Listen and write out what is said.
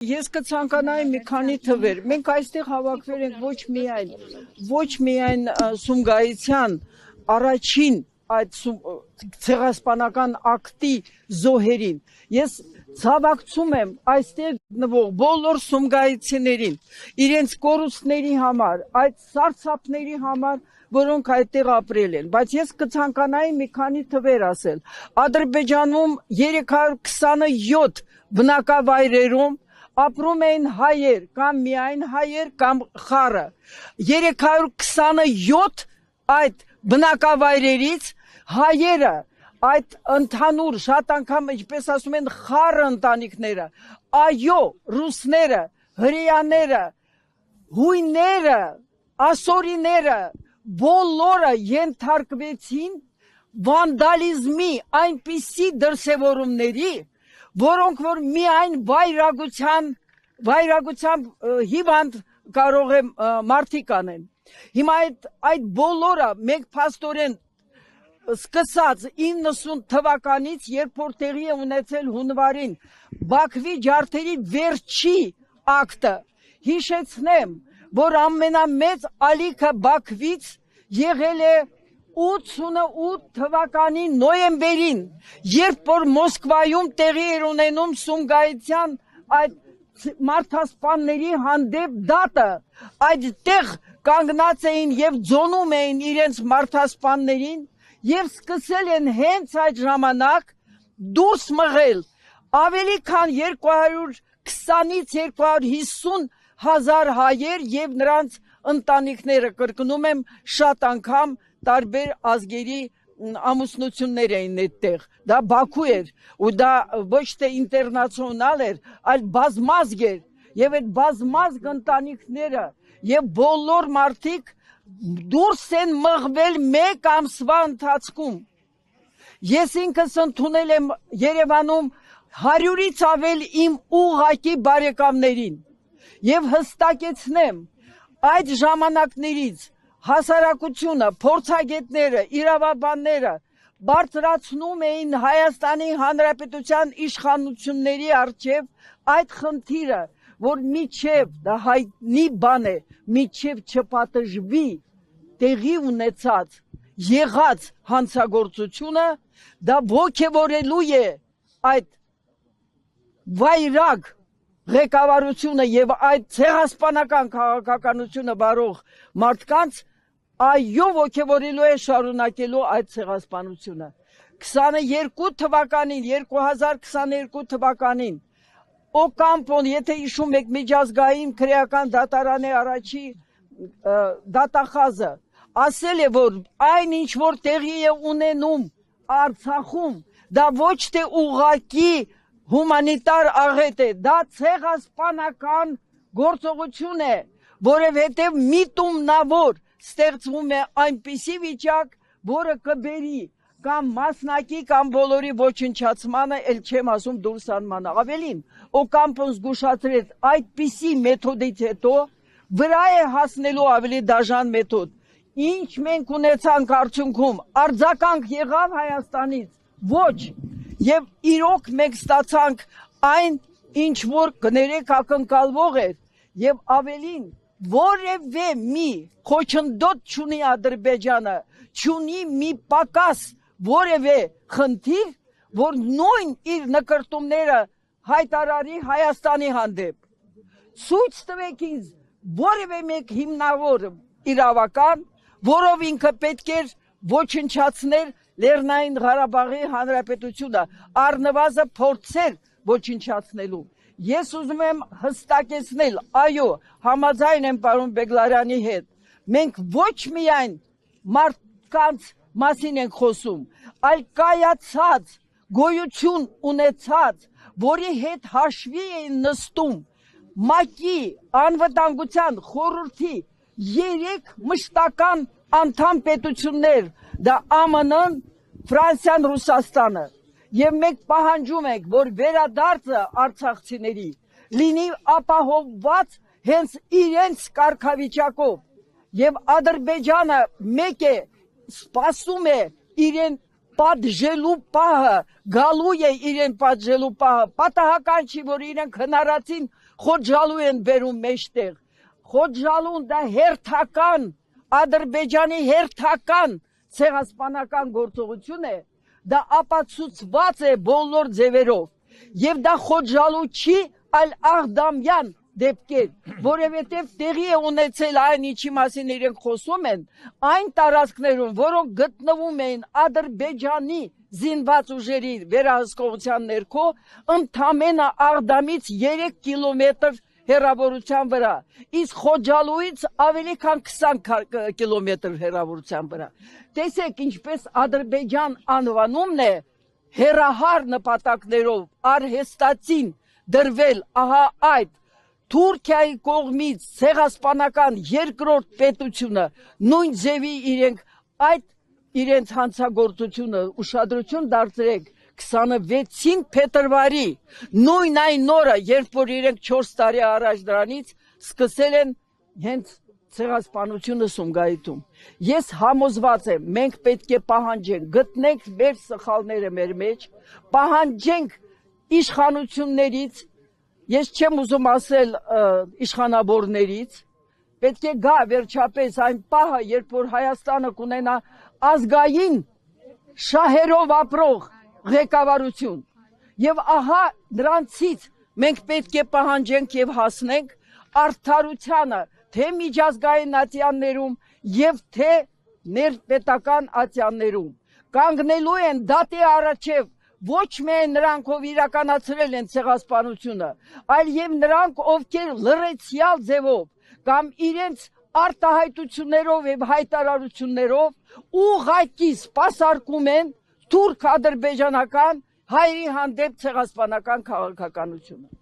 Ես կցանկանայի մի քանի թվեր։ Մենք այստեղ հավաքվել ենք ոչ միայն Սումգայիցյան առաջին այդ ցեղասպանական ակտի զոհերին։ Ես ցավակցում եմ այստեղ գտնվող բոլոր սումգայիցիներին, իրենց կորուստների համար, այդ սարսափների համար, որոնք այդտեղ ապրել են, բայց ես կցանկանայի մի քանի թվեր ասել։ Ադրբեջանում 327 բնակավայրերում ապրում էին հայեր, կամ միայն հայեր, կամ խառը։ 327 այդ բնակավայրերից հայերը, այդ ընդհանուր շատ անգամ, ինչպես ասում են, խառը ընտանիքները, այո, ռուսները, հրեաները, հույները, ասորիները, բոլորը ենթարկվեցին վանդալիզմի այնպիսի դրսևորումների, որոնք որ միայն վայրագությամբ հիվանդ կարող է մարդիկ անեն։ Հիմա այդ բոլորը մենք փաստորեն սկսած 90 թվականից, երբ որ տեղի է ունեցել հունվարին Բաքվի ջարդերի վերջի ակտը, հիշեցնեմ, որ ամենամեծ ալիքը Բաքվից եղել է 88 թվականի նոյեմբերին, երբ որ Մոսկվայում տեղի էր ունենում Սումգայիցյան այդ մարդասպանների հանդեպ դատը, այդտեղ կանգնած էին եւ ձոնում էին իրենց մարդասպաններին եւ սկսել են հենց այդ ժամանակ դուրս մղել ավելի քան 220-ից 250 հազար հայեր եւ նրանց ընտանիքները, կրկնում եմ, շատ անգամ տարբեր ազգերի ամուսնություններ էին այդտեղ, դա Բաքու էր, ու դա ոչ թե ինտերնացիոնալ էր, այլ բազմազգ էր, եւ այդ բազմազգ ընտանիքները եւ բոլոր մարդիկ դուրս են մղվել մեկ ամսվա ընթացքում։ Ես ինքս ընդունել եմ Երևանում 100-ից ավել իմ ուղղակի բարեկամներին եւ հստակեցնեմ այդ ժամանակներից հասարակությունը, փորձագետները, իրավաբանները բարձրացնում էին Հայաստանի Հանրապետության իշխանությունների առջև այդ խնդիրը, որ միջև դա հայտնի բան է, միջև չպատժվի տեղի ունեցած եղած հանցագործությունը, դա ոգևորելու է այդ վայրագ ղեկավարությունը եւ այդ ցեղասպանական քաղաքականությունը վարող մարդկանց, այո, ոգևորելու է շարունակելու այդ ցեղասպանությունը։ 22 թվականին, 2022 թվականին Օկամպոն, եթե հիշում եք, միջազգային քրեական դատարանի առաջի դատախազը ասել է, որ այն ինչ որ տեղի է ունենում Արցախում, դա ոչ թե ուղղակի հումանիտար աղետ է, դա ցեղասպանական գործողություն է, որովհետև միտումնավոր ստեղծվում է այնպիսի վիճակ, որը կբերի կամ մասնակի կամ բոլորի ոչնչացմանը, էլ չեմ ասում դուրս անմանը։ Ավելին, Օկամպոն զգուշացրեց այդպիսի մեթոդից հետո վրա է հասնելու ավելի դաժան մեթոդ։ Ինչ մենք ունեցանք արդյունքում, արձագանք եղավ Հայաստանից, ոչ, եւ իրոք մենք ստացանք այն, ինչ որ կներեք ակնկալվող էր, եւ ավելին, որևէ մի խոչընդոտ չունի Ադրբեջանը, չունի մի պակաս որևէ խնդիր, որ նույն իր նկրտումները հայտարարի Հայաստանի հանդեպ։ Ցույց տվեք ինձ որևէ մեկ հիմնավոր իրավական, որով ինքը պետք էր ոչնչացնել Լեռնային Ղարաբաղի Հանրապետությունը, առնվազն փորձեր ոչնչացնելու։ Ես ուզում եմ հստակեցնել, այո, համաձայն եմ պարոն Բեգլարյանի հետ, մենք ոչ միայն մարդկանց մասին ենք խոսում, այլ կայացած, գոյություն ունեցած, որի հետ հաշվի էին նստում ՄԱԿ-ի անվտանգության խորհրդի 3 մշտական անդամ պետություններ, դա ԱՄՆ-ն, Ֆրանսիան, Ռուսաստանը, եւ մենք պահանջում ենք, որ վերադարձը արցախցիների լինի ապահովված հենց իրենց կարգավիճակով, եւ Ադրբեջանը մեկ է սպասում է իրեն պատժելու պահը, գալու է իրեն պատժելու պահը, պատահական չի, որ իրենք հնարածին Խոջալու են բերում մեջտեղ։ Խոջալուն դա հերթական Ադրբեջանի հերթական ցեղասպանական գործողություն է, դա ապացուցված է բոլոր ձևերով, եւ դա Խոջալու չի, այլ աղդամյան դեպքեր, որովհետև տեղի է ունեցել այն ինչի մասին իրենք խոսում են, այն տարածքներում, որոնք գտնվում էին Ադրբեջանի զինված ուժերի վերահսկողության ներքո, ընդամենը Աղդամից 3 կիլոմետր հեռավորության վրա, իսկ Խոջալուից ավելի քան 20 կիլոմետր հեռավորության վրա։ Տեսեք, ինչպես Ադրբեջան անվանումն է հեռահար նպատակներով արհեստացին դրվել ահա այդ Թուրքիայի կողմից ցեղասպանական երկրորդ պետությունը նույն ձևի իրենց հանցագործությունը ուշադրություն դարձրեք 26-ին փետրվարի նույն այն օրը, երբ որ իրենք 4 տարի առաջ դրանից սկսել են հենց ցեղասպանությունը Սումգայիթում։ Ես համոզված եմ, մենք պետք է պահանջենք, գտնենք մեր սխալները մեր մեջ, պահանջենք իշխանություններից, ես չեմ ուզում ասել իշխանավորներից, պետք է գա վերջապես այն պահը, երբ որ Հայաստանը կունենա ազգային շահերով ապրող ղեկավարություն։ Եվ ահա նրանցից մենք պետք է պահանջենք եւ հասնենք արդարությանը, թե միջազգային ատյաններում եւ թե ներպետական ատյաններում։ Կանգնելու են դատի առաջև ոչ միայն նրանք, ով իրականացրել են ցեղասպանությունը, այլ եւ նրանք, ովքեր լրացիալ ձևով կամ իրենց արտահայտություններով եւ հայտարարություններով ուղղակի սպասարկում են թուրք-ադրբեջանական հայերի հանդեպ ցեղասպանական քաղաքականությունը։